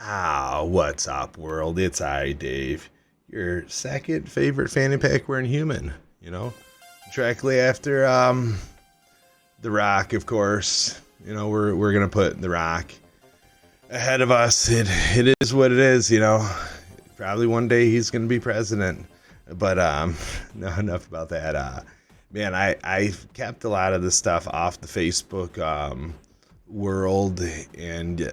Ah, what's up, world? It's I, Dave, your second favorite fanny pack wearing human. You know, directly after the Rock, of course. You know, we're gonna put the Rock ahead of us. It is what it is. You know, probably one day he's gonna be president. But no, enough about that. Man, I've kept a lot of this stuff off the Facebook world and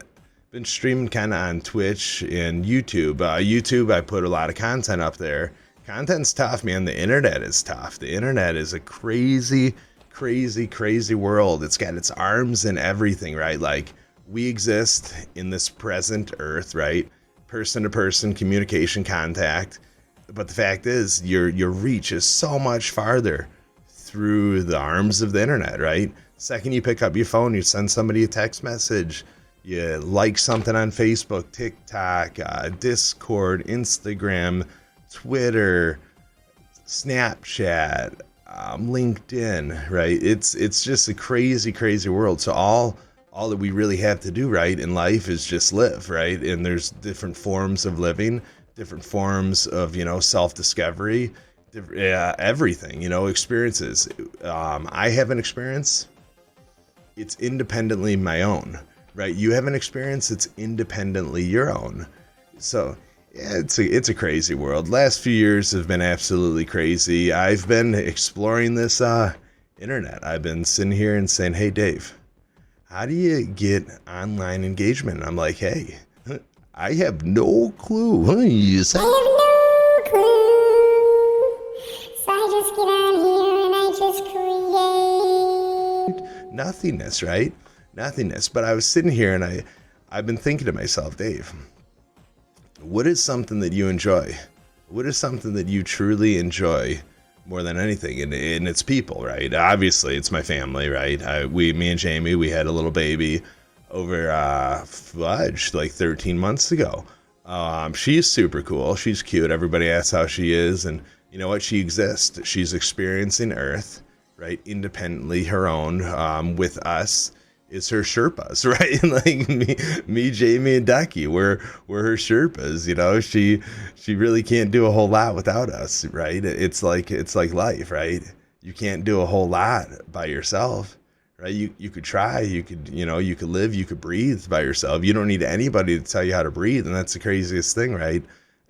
been streaming kind of on Twitch and YouTube. YouTube, I put a lot of content up there. Content's tough, man. The internet is tough. The internet is a crazy, crazy, crazy world. It's got its arms and everything, right? Like, we exist in this present earth, right? Person to person communication, contact. But the fact is, your reach is so much farther through the arms of the internet, right? Second you pick up your phone, you send somebody a text message, you like something on Facebook, TikTok, Discord, Instagram, Twitter, Snapchat, LinkedIn, right? It's just a crazy, crazy world. So all that we really have to do, right, in life is just live, right? And there's different forms of living, different forms of, self-discovery, everything, experiences. I have an experience. It's independently my own, right? You have an experience. It's independently your own. So yeah, it's a crazy world. Last few years have been absolutely crazy. I've been exploring this internet. I've been sitting here and saying, hey, Dave, how do you get online engagement? And I'm like, hey, I have no clue. Huh, you say? I have no clue. So I just get on here and I just create Nothingness, right? Nothingness. But I was sitting here and I've been thinking to myself, Dave, what is something that you enjoy? What is something that you truly enjoy more than anything? And it's people, right? Obviously, it's my family, right? Me and Jamie, we had a little baby over fudge like 13 months ago. She's super cool. She's cute. Everybody asks how she is, and you know what? She exists. She's experiencing Earth, right? Independently, her own. With us is her Sherpas, right? Like me, Jamie, and Ducky. We're her Sherpas. You know, she really can't do a whole lot without us, right? It's like life, right? You can't do a whole lot by yourself. Right? You could try, you could live, you could breathe by yourself. You don't need anybody to tell you how to breathe. And that's the craziest thing, right?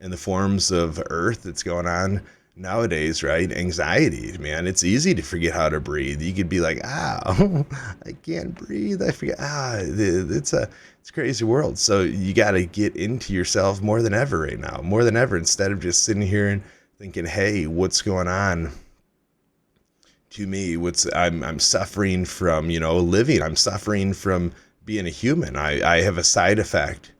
In the forms of Earth that's going on nowadays, right? Anxiety, man. It's easy to forget how to breathe. You could be like, I can't breathe. I forget. It's a crazy world. So you got to get into yourself more than ever right now, more than ever, instead of just sitting here and thinking, hey, what's going on? To me, I'm suffering from, living. I'm suffering from being a human. I have a side effect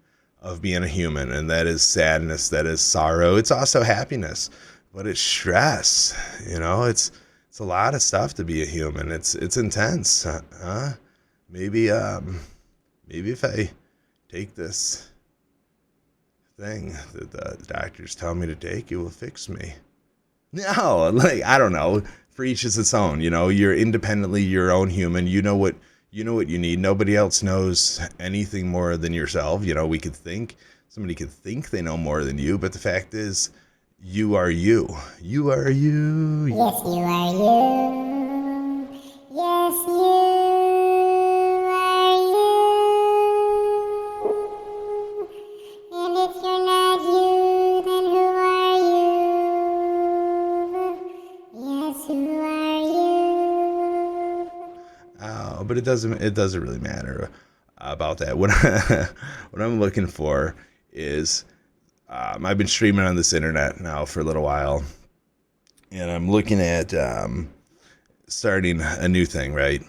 of being a human, and that is sadness, that is sorrow. It's also happiness, but it's stress. It's a lot of stuff to be a human. It's intense. Huh? Maybe if I take this thing that the doctors tell me to take, it will fix me. No, I don't know. For each is its own. You're independently your own human. You know what you need. Nobody else knows anything more than yourself. Somebody could think they know more than you, but the fact is, you are you. You are you. Yes, you are you. Yes, you are you. And if you're not you, then who are you? Yes, who are you? Oh, but it doesn't really matter about that. What what I'm looking for is I've been streaming on this internet now for a little while, and I'm looking at starting a new thing, right?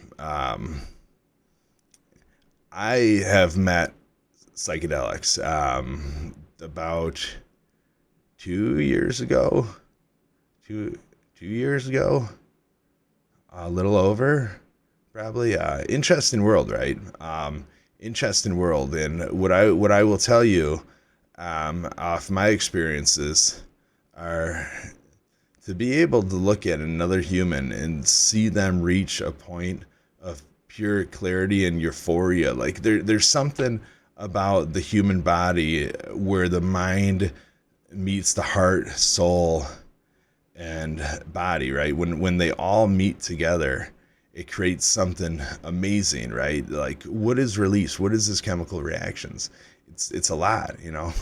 I have met psychedelics about 2 years ago, 2 years ago, a little over, probably. Interesting world, right? Interesting world, and what I will tell you, off my experiences, are to be able to look at another human and see them reach a point of pure clarity and euphoria. Like there's something about the human body, where the mind meets the heart, soul, and body, right? When they all meet together, it creates something amazing, right? Like, what is released? What is this chemical reactions? It's a lot, you know.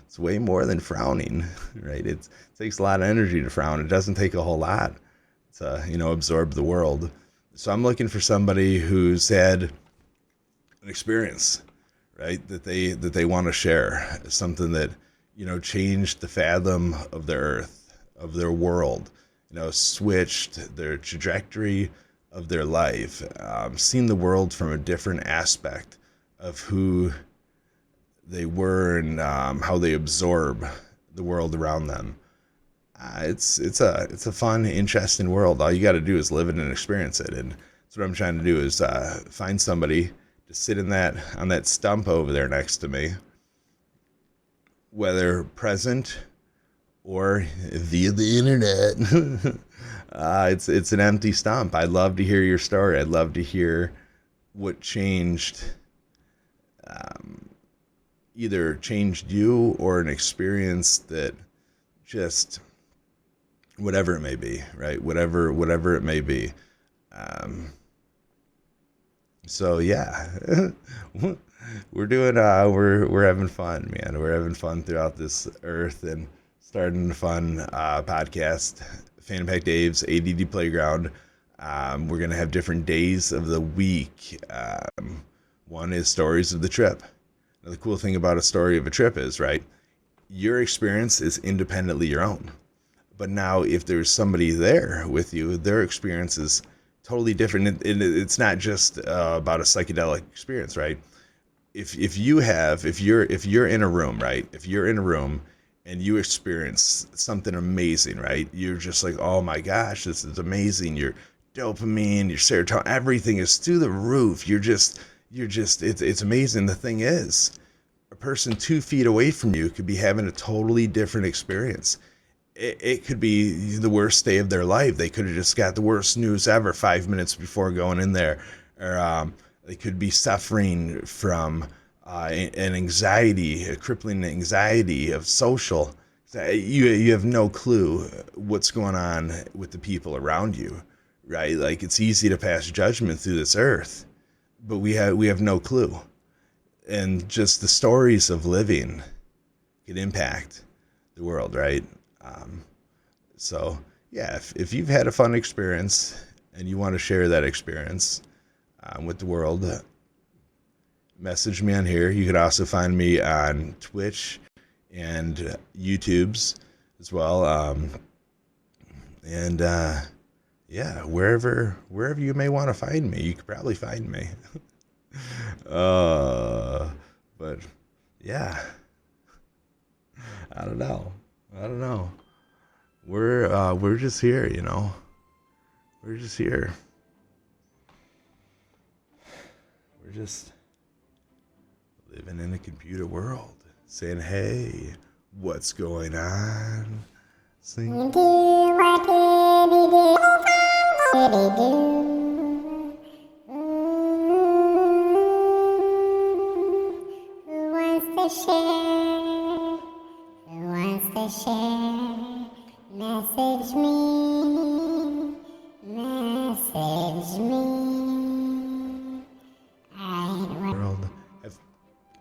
It's way more than frowning, right? It takes a lot of energy to frown. It doesn't take a whole lot to, you know, absorb the world. So I'm looking for somebody who's had an experience, right, that they want to share, something that, you know, changed the fathom of the earth, of their world, you know, switched their trajectory of their life, seen the world from a different aspect of who they were, and how they absorb the world around them. It's a fun, interesting world. All you got to do is live it and experience it. And that's what I'm trying to do, is find somebody to sit on that stump over there next to me, whether present or via the internet. It's an empty stump. I'd love to hear your story. I'd love to hear what changed, either changed you, or an experience that just, whatever it may be, right? Whatever it may be. So yeah, we're doing, we're having fun, man. We're having fun throughout this earth, and starting a fun podcast, Fan Pack Dave's ADD Playground. We're gonna have different days of the week. One is stories of the trip. Now, the cool thing about a story of a trip is, right, your experience is independently your own. But now, if there's somebody there with you, their experience is totally different. It's not just about a psychedelic experience, right? If you're in a room, right? If you're in a room and you experience something amazing, right? You're just like, oh my gosh, this is amazing. Your dopamine, your serotonin, everything is through the roof. It's amazing. The thing is, a person 2 feet away from you could be having a totally different experience. It could be the worst day of their life. They could have just got the worst news ever 5 minutes before going in there. Or they could be suffering from an anxiety, a crippling anxiety of social. You have no clue what's going on with the people around you, right? Like, it's easy to pass judgment through this earth, but we have no clue. And just the stories of living can impact the world, right? So yeah, if you've had a fun experience and you want to share that experience with the world, message me on here. You can also find me on Twitch and YouTube's as well. Yeah, wherever you may want to find me, you could probably find me. But yeah, I don't know. We're just here, you know. We're just here. We're just living in a computer world, saying, "Hey, what's going on?" Sing. What did he do? What did he do? Who wants to share? Who wants to share? Message me. Message me. Alright, World.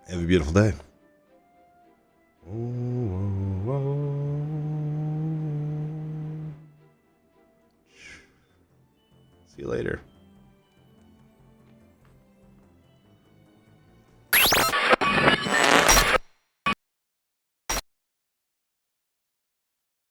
Have a beautiful day. See you later.